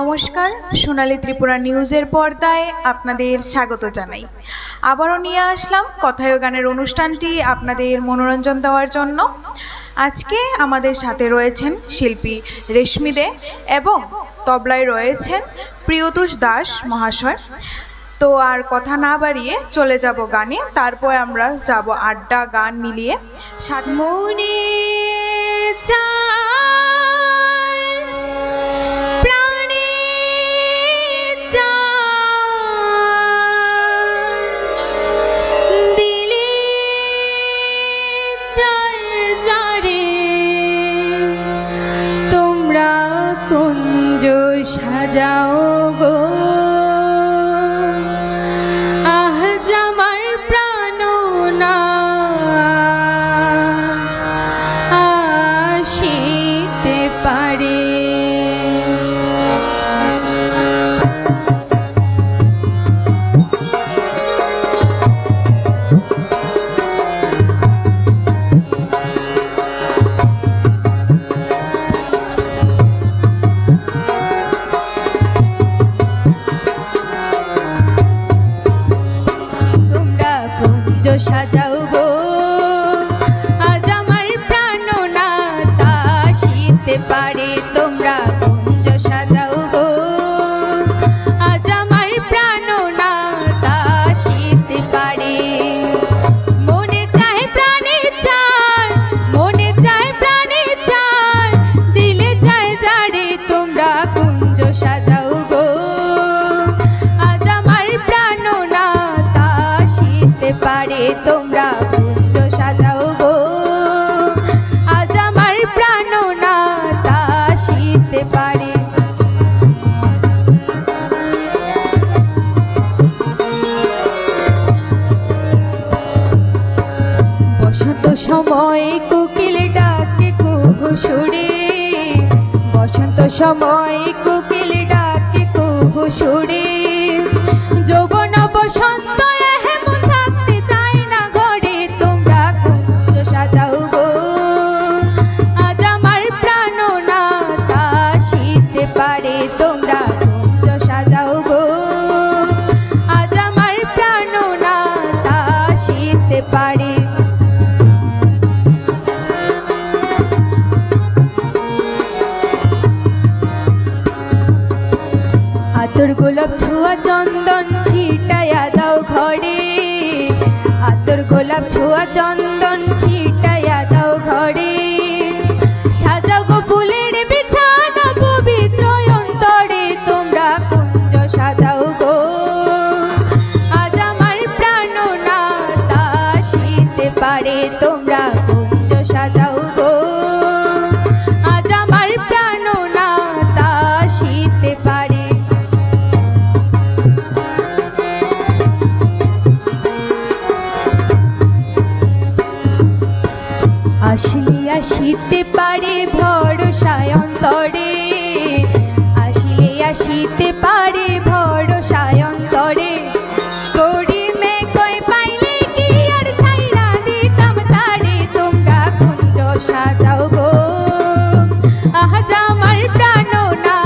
নমস্কার, সোনালী ত্রিপুরা নিউজের পর্দায় আপনাদের স্বাগত জানাই। আবারও নিয়ে আসলাম কথায় ও গানের অনুষ্ঠানটি আপনাদের মনোরঞ্জন দেওয়ার জন্য। আজকে আমাদের সাথে রয়েছেন শিল্পী রেশমি দে এবং তবলায় রয়েছেন প্রিয়তোষ দাস মহাশয়। তো আর কথা না বাড়িয়ে চলে যাব গানে, তারপর আমরা যাব আড্ডা গান মিলিয়ে। মনে কুঞ্জ সাজাও গো, আজ আমার প্রাণ না আসিতে পারে। সাজাও গো, আজ আমার প্রাণ না আসিতে পারে। তোমরা কুঞ্জ সাজাও গো, আজ আমার প্রাণ না আসিতে পারে। মনে চায় প্রাণে চায়, মনে চায় প্রাণে চায়, দিলে চায় যারে। তোমরা কুঞ্জ সাজাও গো, আজ আমার প্রাণ না আসিতে পারে। তোমরা কুঞ্জ সাজাও গো, আজ আমার প্রাণ না আসিতে পারে। বসন্ত সময় কোকিল ডাকে কুহু সুরে, বসন্ত সময় কোকিল ডাকে কুহু সুরে। যৌবন বসন্ত সাজাও গো, আজ আমার প্রাণ না আসিতে পারে। তোমরা কুঞ্জ সাজাও গো, আজ আমার প্রাণ না আসিতে পারে। আতর গোলাপ ছোঁয়া চন্দন ছিটাইয়া দাও ঘরে, আতর গোলাপ ছোঁয়া চন্দন ছিটাইয়া দাও ঘরে। সাজাও গো ফুলের বিছানা পবিত্র অন্তরে। তোমরা কুঞ্জ সাজাও গো, আজ আমার প্রাণ না আসিতে পারে। তোমরা কুঞ্জ সাজাও গো, আজ আমার প্রাণ না আসিতে পারে। আসলে আসিতে পারে ভরসায় অন্তরে, আসলে আসিতে পারে ভরসায় অন্তরে। গড়ি মে কই পাইলে কি আর ছাইরা দিতাম তারে। তোমরা কুঞ্জ সাজাও গো, আজ আমার প্রাণ না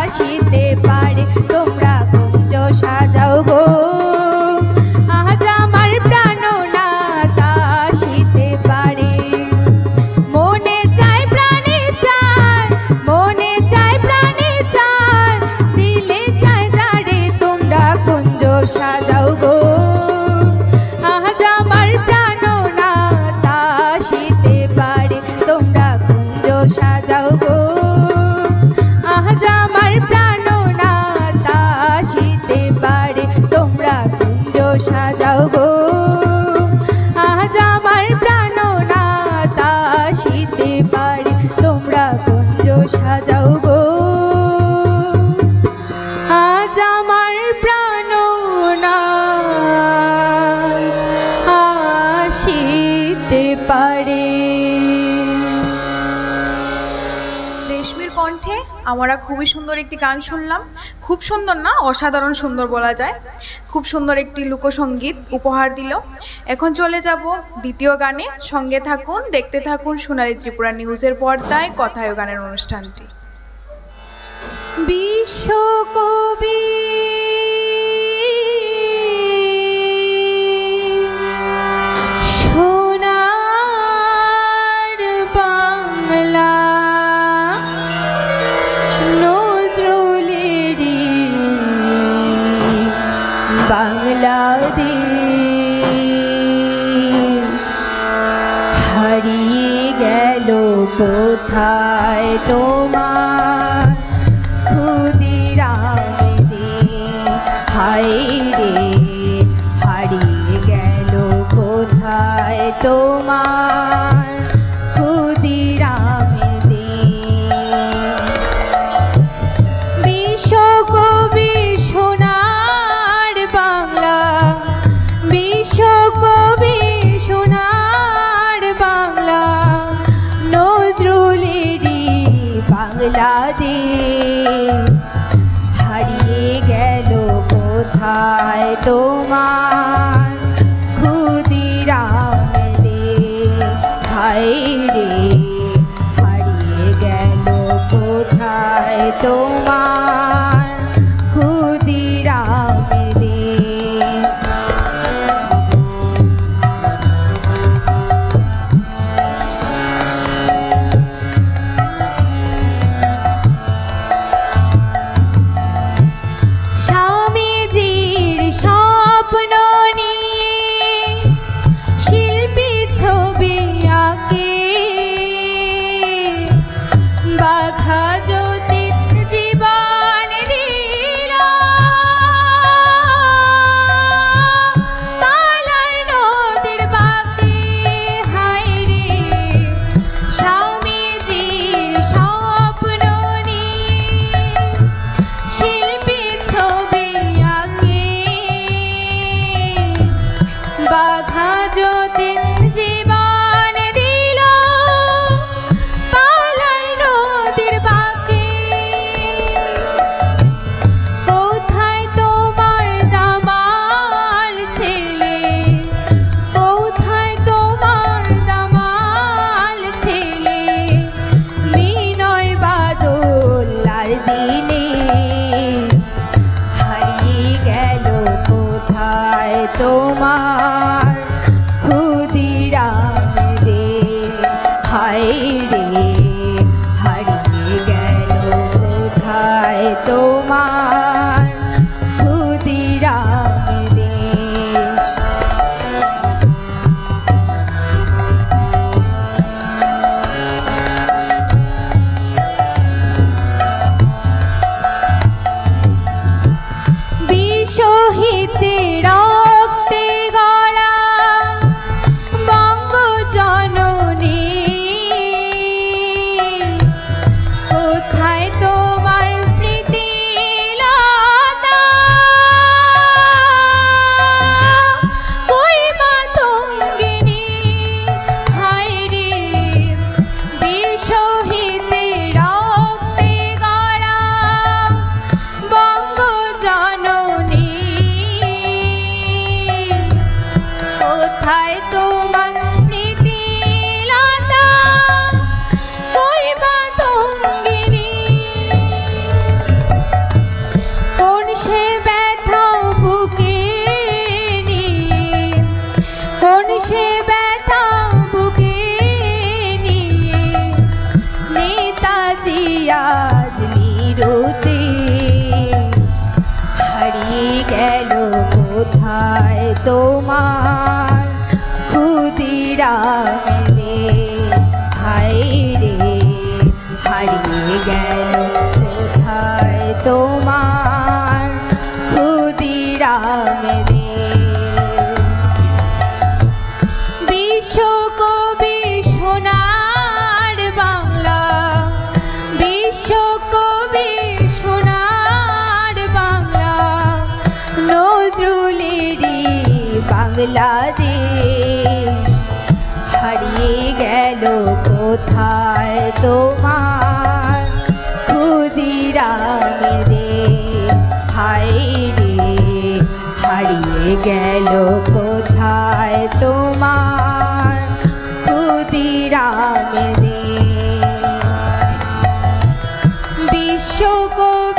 আসিতে পারে। তোমরা কুঞ্জ সাজাও গো, আজ আমার প্রাণ না আসিতে পারে। মনে চায় প্রাণে চায়, মনে চায় প্রাণে চায়, দিলে চায় যারে। তোমরা কুঞ্জ সাজাও গো, আজ আমার প্রাণ না আসিতে পারে। তোমরা কুঞ্জ সাজাও গো, আজ আমার প্রাণ না আসিতে পারে। তোমরা কুঞ্জ সাজাও গো, আজ আমার প্রাণ না আসিতে পারে। তোমরা কুঞ্জ সাজাও গো, আজ আমার প্রাণ না আসিতে পারে। রেশমির কণ্ঠে আমরা খুবই সুন্দর একটি গান শুনলাম। খুব সুন্দর না, অসাধারণ সুন্দর বলা যায়। খুব সুন্দর একটি লোকসঙ্গীত উপহার দিল। এখন চলে যাব দ্বিতীয় গানে। সঙ্গে থাকুন, দেখতে থাকুন সোনালী ত্রিপুরা নিউজের পর্দায় কথায় ও গানের অনুষ্ঠানটি। বিশ্বকবি সোনার বাংলা নজরুলেরই বাংলাদেশ হারিয়ে গেল কোথায় তোমার ক্ষুদিরাম দেশ হায় রে হারিয়ে গেল কোথায় তোমার ক্ষুদিরাম দেশ বিশ্বকবি সোনার বাংলা বিশ্বকবি সোনার বাংলা নজরুলেরই বাংলাদেশ হারিয়ে গেল কোথায় তোমার ক্ষুদিরাম দেশ হায় রে হারিয়ে গেল কোথায় তোমার ক্ষুদিরাম দেশ স্বামীজির স্বপ্ন নিয়ে শিল্পী ছবি আঁকে বাঘা জ্যোতি জীবন দিল পালার নদীর বাঁকে হায় রে স্বামীজির স্বপ্ন নিয়ে শিল্পী ছবি আঁকে বাঘা জ্যোতি জীবন দিল পালার নদীর বাঁকে কোথায় তোমার দামাল ছেলে কোথায় তোমার দামাল ছেলে বিনয় বাদলার দিনে হারিয়ে গেল কোথায় তোমার ক্ষুদিরাম দেশ হায় রে হারিয়ে গেল কোথায় তোমার ক্ষুদিরাম দেশ বীর শহীদের রক্তে গড়া বঙ্গজননী কোথায় তোমার প্রীতিলতা কই মাতঙ্গিনী হায় রে বীর শহীদের রক্তে গড়া বঙ্গজননী কোথায় তোমার প্রীতিলতা কই মাতঙ্গিনী কোন সে ব্যথা বুকে নিয়ে কোন সে ব্যথা বুকে নিয়ে নেতাজি আজ নিরুদ্দেশ হারিয়ে গেল কোথায় তোমার ক্ষুদিরাম দেশ হায় রে হারিয়ে গেল কোথায় তোমার ক্ষুদিরাম দেশ বিশ্বকবি সোনার বাংলা বিশ্বকবি সোনার বাংলা নজরুলেরই বাংলাদেশ হারিয়ে গেল কোথায় তোমার ক্ষুদিরাম দেশ হায় রে হারিয়ে গেল কোথায় তোমার ক্ষুদিরাম দেশ বিশ্বকবি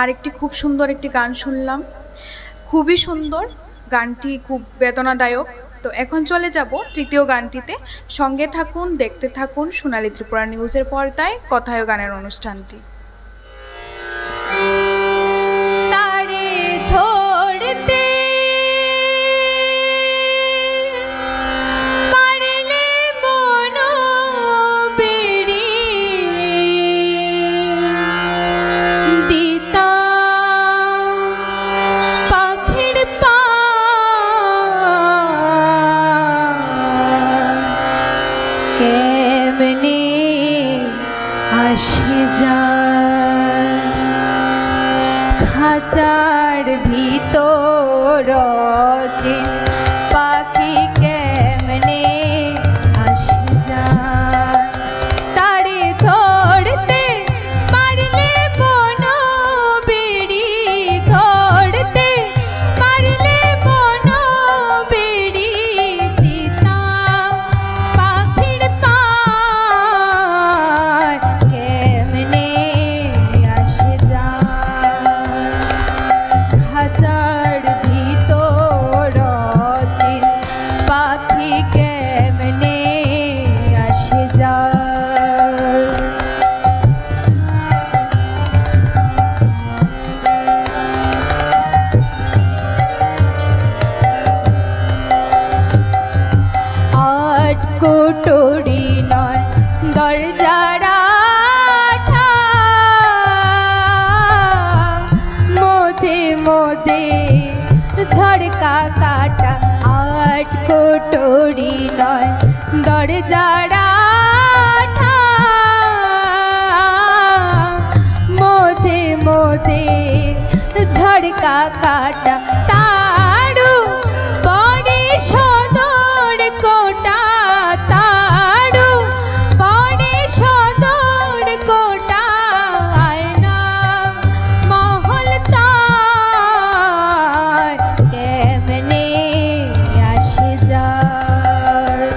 আরেকটি খুব সুন্দর একটি গান শুনলাম, খুবই সুন্দর গানটি, খুব বেদনাদায়ক। তো এখন চলে যাব তৃতীয় গানটিতে। সঙ্গে থাকুন, দেখতে থাকুন সোনালী ত্রিপুরা নিউজের পর্দায় কথায় ও গানের অনুষ্ঠানটি। খাঁচার ভিতর পাখি কেমনে আসে যায়, তারে ধরতে পারলে বন বেড়ি, ধরতে পারলে বন বেড়ি দিতাম পাখির পায় কেমনে আসে যায়। খাঁচার ভিতর পাখি কেমনে আসে যায়। আট কোটরি নয় দরজারা মধ্যে ঝড়কা কাটা, আট কোটরি নয় দরজারা মধ্যে ঝড়কা কাটা, তারু পরে সদর কোটা, তারু পরে সদর কোটা, আয়না মহল তার কেমনে আসে যায়।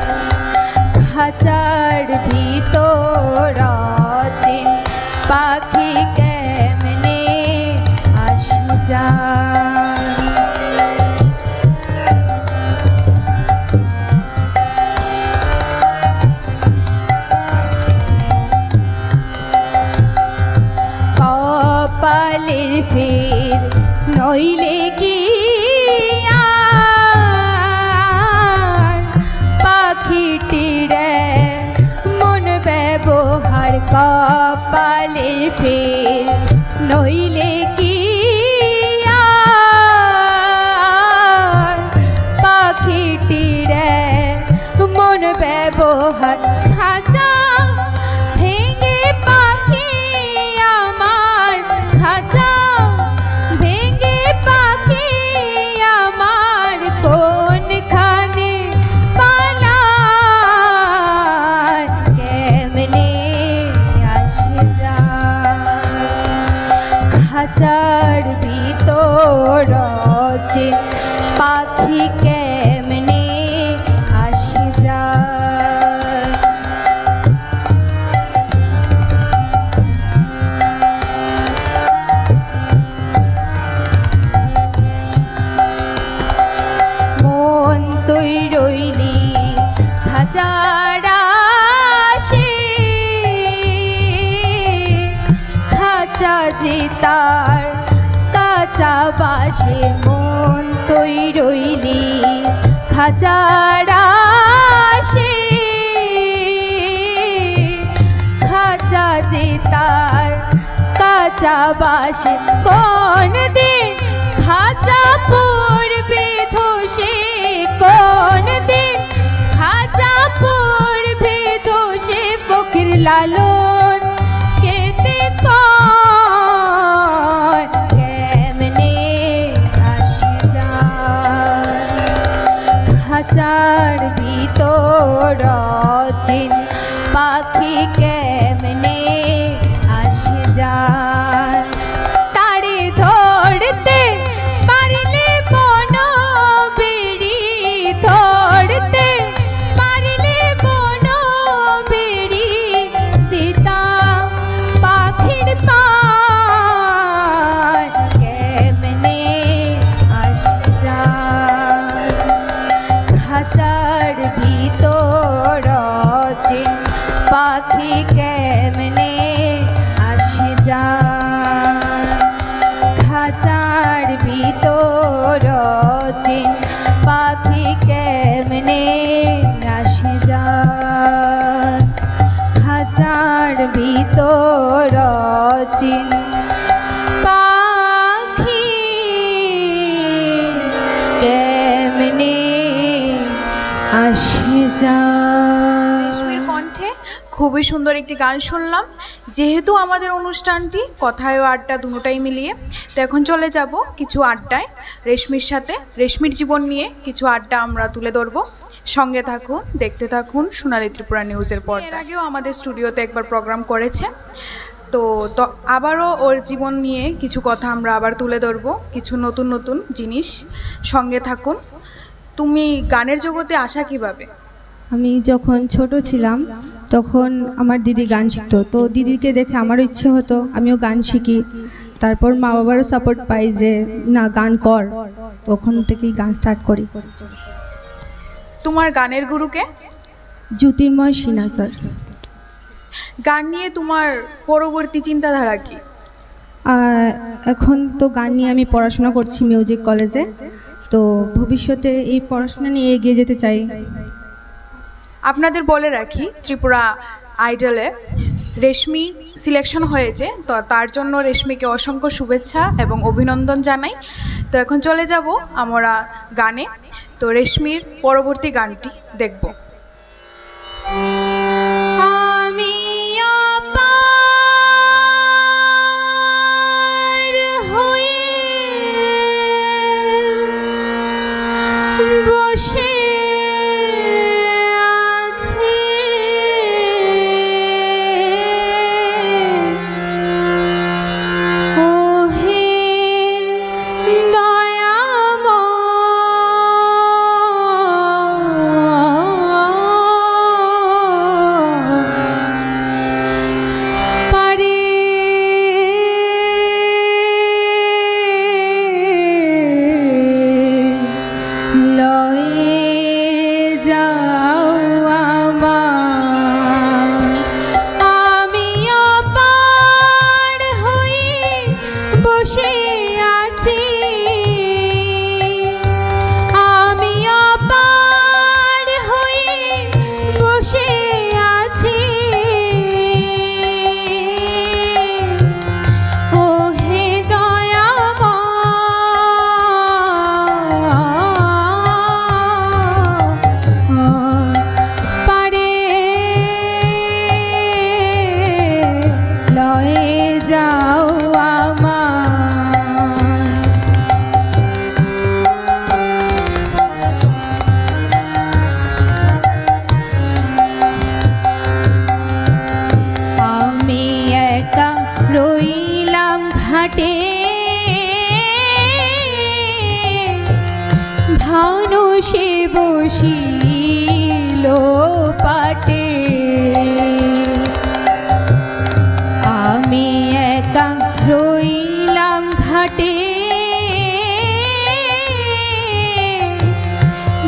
খাঁচার ভিতর পাখি কেমনে আসে যায়। কপালের ফের নইলে কি পাখিটির মন ব্যবহার, কপালের ফের নইলে কি পাখিটির মন ব্যবহার। খাঁচা ভেঙে পাখি আমার, খাঁচা ভেঙে পাখি আমার কোনখানে পালায় কেমনে আসে যায়। খাঁচার ভিতর পাখি কেমনে আসে যায়। মন তুই রইলি খাঁচারা খাঁচা যে তার কাঁচা বাসে, মন তুই রইলি খাঁচারা খাঁচা যে তার কাঁচা বাসে, কোন দিন খাঁচা পড়বে ধসে, কোন দিন খাঁচা পড়বে ধসে। ফকির লালন কেতে কয় কেমনে আসে যায়। খাঁচার ভিতর পাখি কেমনে আসে যায়, তারে ধরতে পারলে বন বেড়ি, ধরতে পারলে বন বেড়ি দিতা অচিন পাখি কেমনে আসে যায়। রেশমির কণ্ঠে খুবই সুন্দর একটি গান শুনলাম। যেহেতু আমাদের অনুষ্ঠানটি কথায় ও আড্ডা দুটোটাই মিলিয়ে, তো এখন চলে যাব কিছু আড্ডায় রেশমির সাথে। রেশমির জীবন নিয়ে কিছু আড্ডা আমরা তুলে ধরবো। সঙ্গে থাকুন, দেখতে থাকুন সোনালী ত্রিপুরা নিউজের পর্দায়। এর আগেও আমাদের স্টুডিওতে একবার প্রোগ্রাম করেছে, তো আবারও ওর জীবন নিয়ে কিছু কথা আমরা আবার তুলে ধরবো, কিছু নতুন নতুন জিনিস। সঙ্গে থাকুন। তুমি গানের জগতে আসা কিভাবে? আমি যখন ছোট ছিলাম তখন আমার দিদি গান শিখতো, তো দিদিকে দেখে আমারও ইচ্ছে হতো আমিও গান শিখি। তারপর মা বাবারও সাপোর্ট পাই যে না গান কর, তখন থেকেই গান স্টার্ট করি। তোমার গানের গুরুকে? জ্যোতির্ময় সিনহা স্যার। গান নিয়ে তোমার পরবর্তী চিন্তাধারা কি? এখন তো গান নিয়ে আমি পড়াশোনা করছি মিউজিক কলেজে, তো ভবিষ্যতে এই পড়াশোনা নিয়ে এগিয়ে যেতে চাই। আপনাদের বলে রাখি, ত্রিপুরা আইডলে রেশমি সিলেকশন হয়েছে, তো তার জন্য রেশমিকে অসংখ্য শুভেচ্ছা এবং অভিনন্দন জানাই। তো এখন চলে যাব আমরা গানে। তো রেশমির পরবর্তী গানটি দেখব। আমি অপার হয়ে বসে আছি, ওহে পারে লয়ে যাও আমার, আমি অপার হয়ে বসে আছি, আমি অপার হয়ে বসে আছি, ওহে দয়াময় পারে লয়ে যাও আমার। আমি একা রইলাম ঘাটে, ভানু সে বসিল পাটে, আমি একা রইলাম ঘাটে,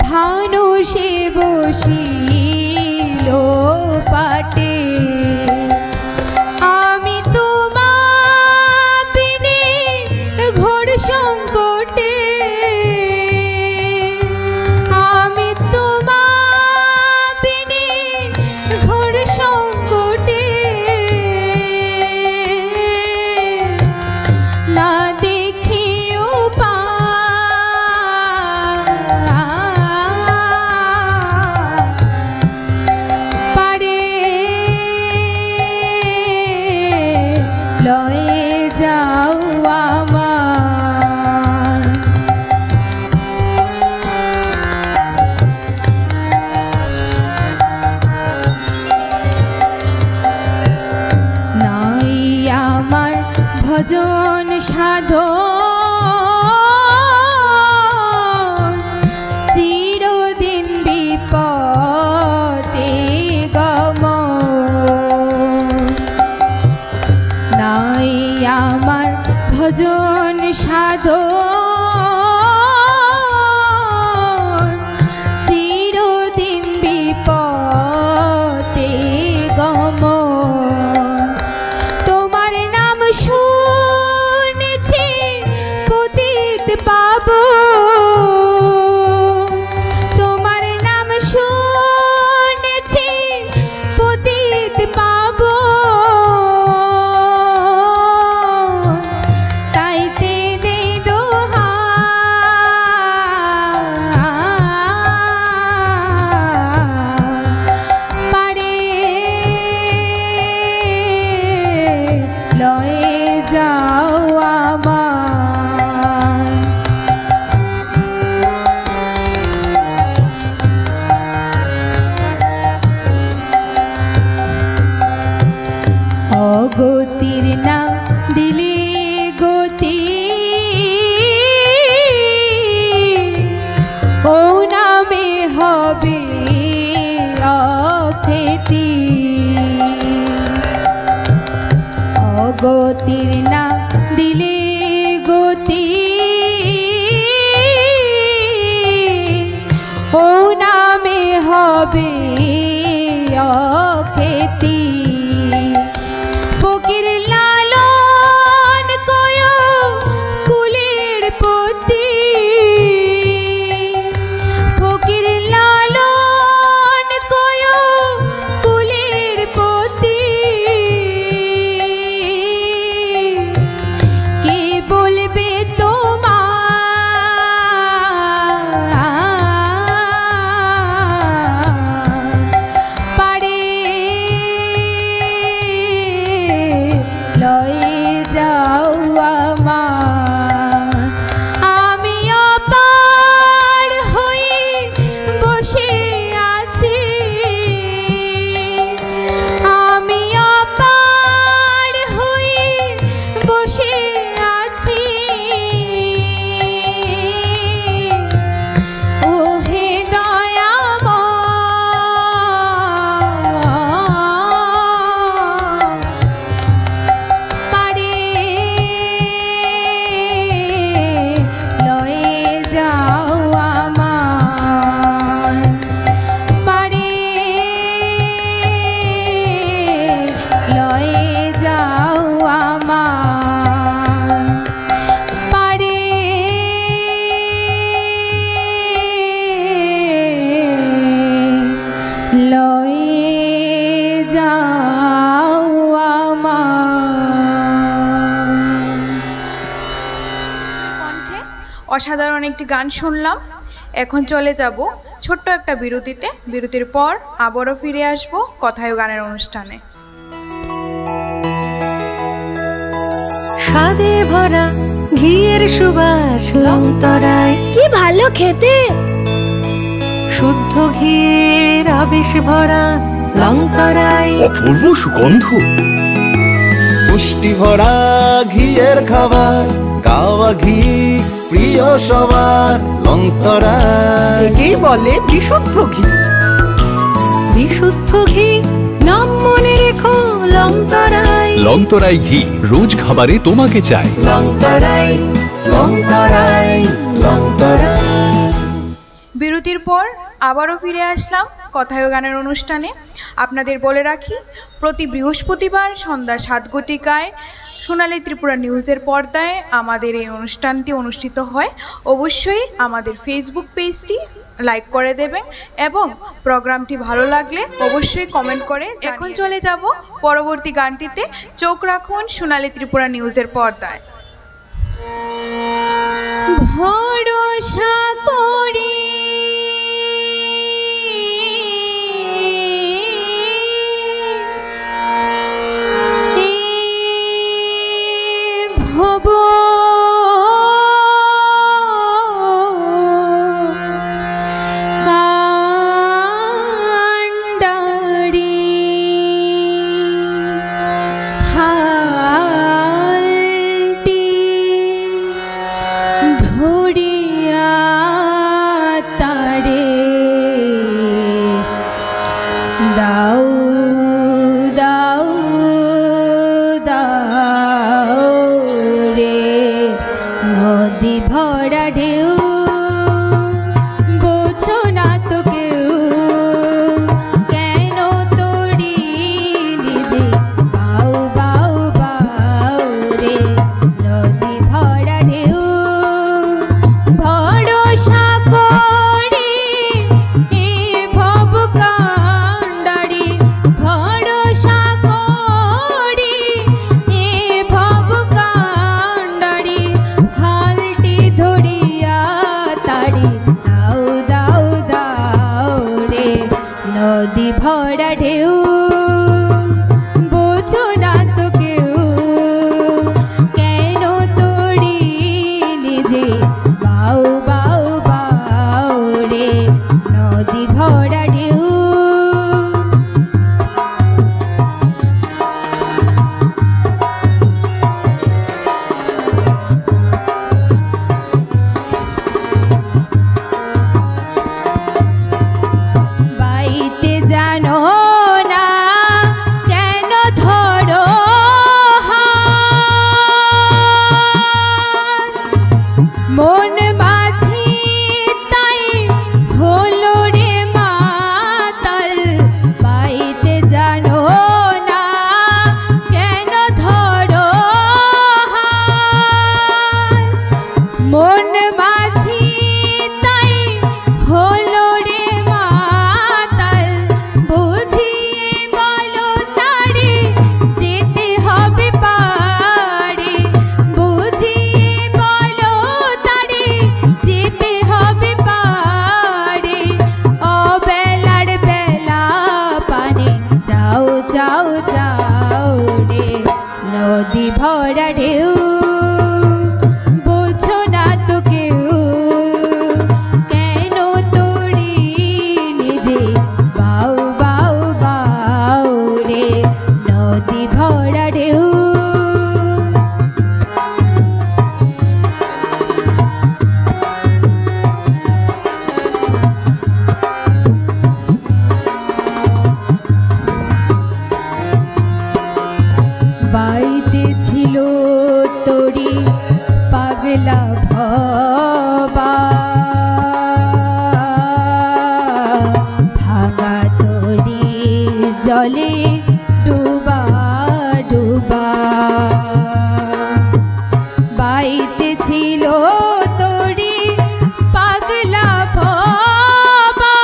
ভানু সে বসিল পাটে, আমি তোমার বিনে ঘোর সংকটে, আমি তোমার বিনে ঘোর সংকটে, না দেখিও পারে লয়ে যাও আমার। নাই আমার ভজন সাধন, চিরদিন বিপদে গমন, নাই আমার ভজন সাধন, চিরদিন বিপদে গমন, তোমার নাম শুনেছি পতিত পাবো, তোমার নাম শুনেছি পতিত পাবো, না দিলে গতি ও নামে হবে অখ্যাতি অগতির না দিলে গতি ও নামে হবে অখ্যাতি ফকির লালন কয় কুলের পতি ফকির লালন কয় কুলের পতি কে বলবে পারে লয়ে যাও আমার আমি অপার হয়ে বসে আছি আমি অপার হয়ে বসে আছি ওহে দয়াময় পারে লয়ে যাও আমার পারে লয়ে যাও আমার পারে লয়ে যাও আমার কণ্ঠে অসাধারণ একটি গান শুনলাম। এখন চলে যাব ছোট্ট একটা বিরতিতে। বিরতির পর আবারও ফিরে আসব কথায় ও গানের অনুষ্ঠানে। স্বাদে ভরা ঘিয়ের সুবাস লংতরায় কি ভালো খেতে, শুদ্ধ ঘিয়ের আবেশ ভরা লংতরায় অপূর্ব সুগন্ধ, পুষ্টি ভরা ঘিয়ের খাবার, গাওয়া ঘি প্রিয় সবার লংতরায়। একেই বলে বিশুদ্ধ ঘি। বিশুদ্ধ ঘি নাম মনে রেখো লংতরায়। লংতরাই ঘি রোজ খাবারে তোমাকে চাই। লংতরায় লংতরায় লংতরায়। বিরতির পর আবারও ফিরে আসলাম কথায় ও গানের অনুষ্ঠানে। আপনাদের বলে রাখি, প্রতি বৃহস্পতিবার সন্ধ্যা 7 ঘটিকায় সোনালী ত্রিপুরা নিউজের পর্দায় আমাদের এই অনুষ্ঠানটি অনুষ্ঠিত হয়। অবশ্যই আমাদের ফেসবুক পেজটি লাইক করে দেবেন এবং প্রোগ্রামটি ভালো লাগলে অবশ্যই কমেন্ট করে। এখন চলে যাব পরবর্তী গানটিতে। চোখ রাখুন সোনালী ত্রিপুরা নিউজের পর্দায়। ভরসা করি ভব কান্ডারি হালটি ধরিয়া তারে দাও দাও দাও রে ভরা ঢেউ বোঝো না তো কেউ কেন তোড়ি নিজে বাউ বাউ বাউ রে নদী ভরা ঢেউ বাড়িতে ছিল তোরি পাগলা ভবা ভাঙা তোরি জলে ডুবা ডুবা বাড়িতে ছিল তোরি পাগলা ভবা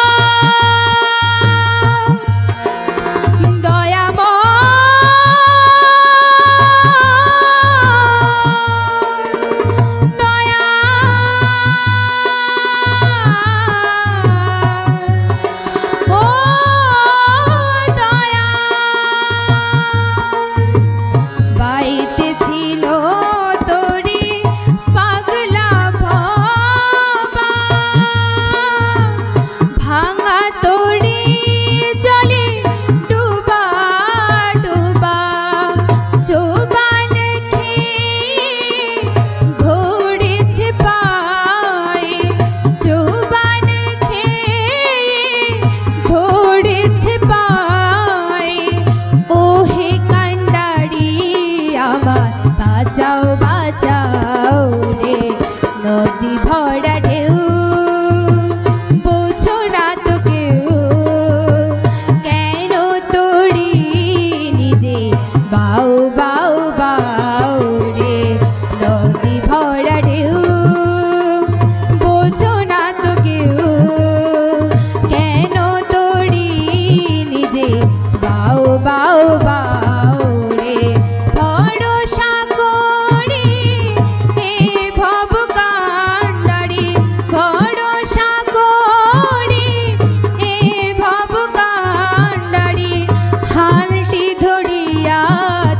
বাঁচাও বাঁচাও রে নদী ভরা ঢেউ বোঝো না তো কেউ কেন তোড়ি নিজে বাউ বাউ বাউ রে নদী ভরা ঢেউ বোঝো না তো কেউ কেন তোড়ি নিজে বাউ বাউ বাউ রে ভরসা করি এ ভব কান্ডারি ভরসা করি এ ভব কান্ডারি হালটি ধরিয়া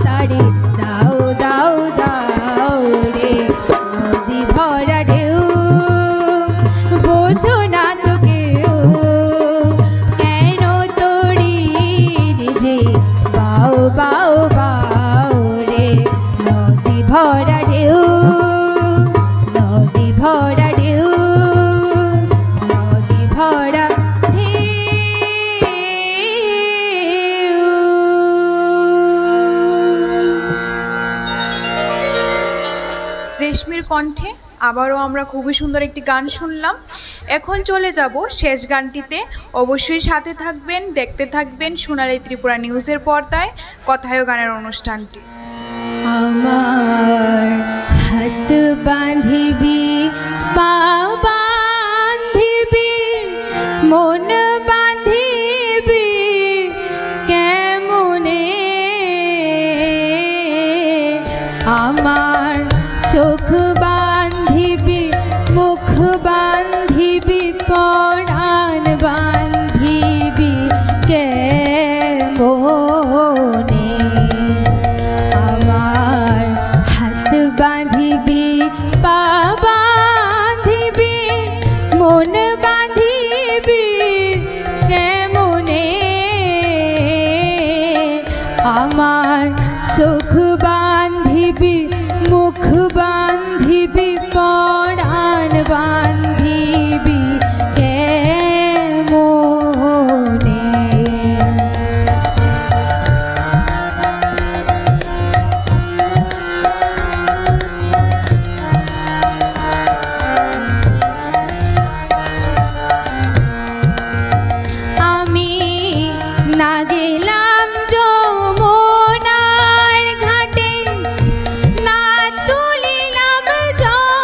তারি দাও দাও দাও রে নদী ভরা ঢেউ বোঝো না তো কেউ কেন তোড়ি নিজে বাউ বাউ বাউ রে নদী ভরা ঢেউ নদী ভরা ঢেউ নদী ভরা রেশমির কণ্ঠে আবারও আমরা খুবই সুন্দর একটি গান শুনলাম। এখন চলে যাব শেষ গানটিতে। অবশ্যই সাথে থাকবেন, দেখতে থাকবেন সোনালী ত্রিপুরা নিউজের পর্দায় কথায় ও গানের অনুষ্ঠানটি। আমার হাত বাঁধিবি পা বাঁধিবি মন বাঁধিবি কেমনে আমার চোখ বাঁধিবি মুখ বাঁধিবি পরাণ বাঁধিবি কেমনে আমার হাত বাঁধিবি পা বাঁধিবি মন বাঁধিবি কেমনে আমার চোখ বাঁধিবি মুখ বাঁধিবি পরাণ বাঁধিবি কেমনে আমি না গেলাম যমুনার ঘাটে না তুলিলাম জল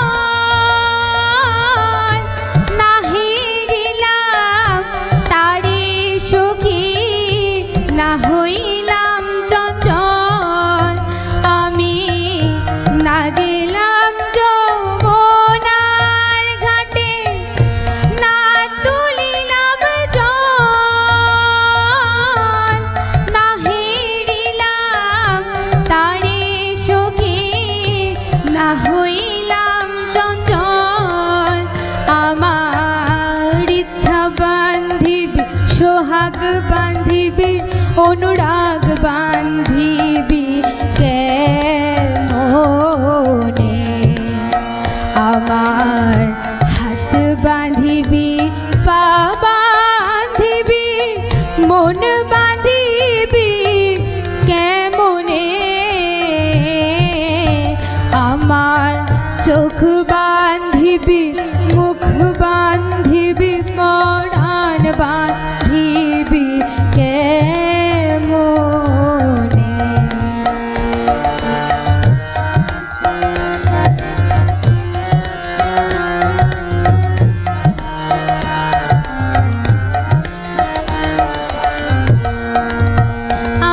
আমার চোখ বান্ধিবি মুখ বান্ধিবি পরাণ বান্ধিবি কেমনে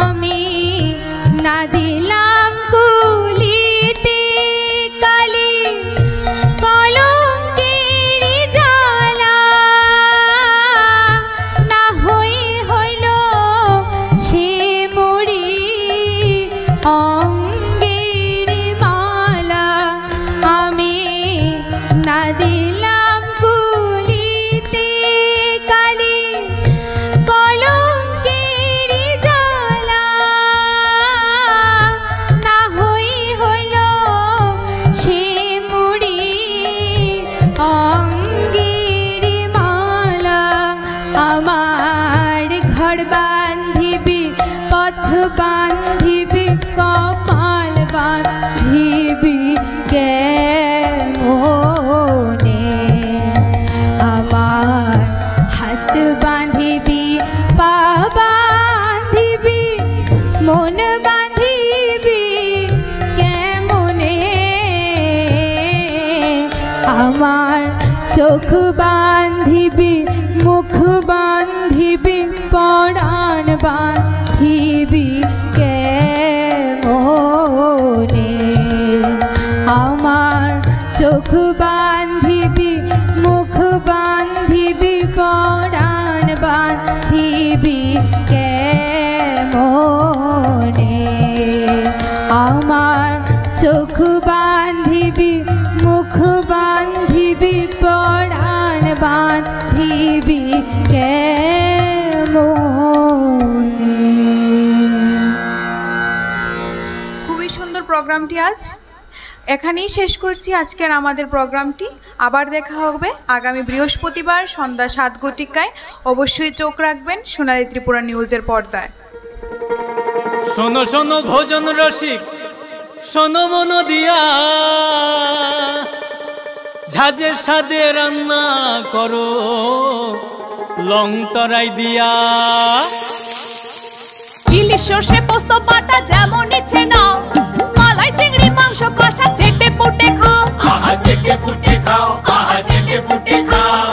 আমি না দিলাম কুলিতে কালি কলঙ্কের জ্বালা না হইল সে মরি অঙ্গের মালা আমি না দিলাম কুলিতে কালি কলঙ্কের জ্বালা না হইল সে মুড়ি অঙ্গের মালা আমার ঘর বান্ধিবি পথ বান্ধিবি কপাল বান্ধিবি কেমনে আমার হাত বান্ধিবি পা বান্ধিবি মন বান্ধিবি কেমনে আমার চোখ বান্ধিবি মুখ বান্ধিবি পরাণ বান্ধিবি কেমনে আমার চোখ বান্ধিবি মুখ বান্ধিবি পরাণ বান্ধিবি কেমনে আমার চোখ বান্ধিবি মুখ বান্ধিবি পরাণ বান্ধিবি কেমনে। খুবই সুন্দর প্রোগ্রামটি আজ এখানেই শেষ করছি আজকের আমাদের প্রোগ্রামটি। আবার দেখা হবে আগামী বৃহস্পতিবার সন্ধ্যা 7 ঘটিকায়। অবশ্যই চোখ রাখবেন সোনালী ত্রিপুরা নিউজের পর্দায়। শোনো শোনো ভোজন রসিক, শোনো মন দিয়া, ঝাঁঝের সাদে রান্না করো লং তরাই দিয়া। ইলিশ সর্ষে পোস্ত বাটা যেমন ইচ্ছে নাও, মালাই চিংড়ি মাংস কষা চেটে পুটে খাও, আহা চেটে পুটে খাও, আহা চেটে পুটে খাও।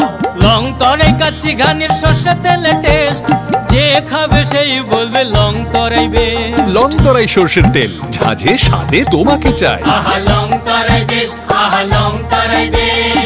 লং তরাই কাচ্চি ঘানির সর্ষে তেলে টেস্ট, যে খাবে সেই বলবে লং তরাই বেশ। লং তরাই সর্ষের তেল, ঝাঁঝে স্বাদে তোমাকে চাই। আহা লং তরাই বেশ, আহা লং তরাই বেশ।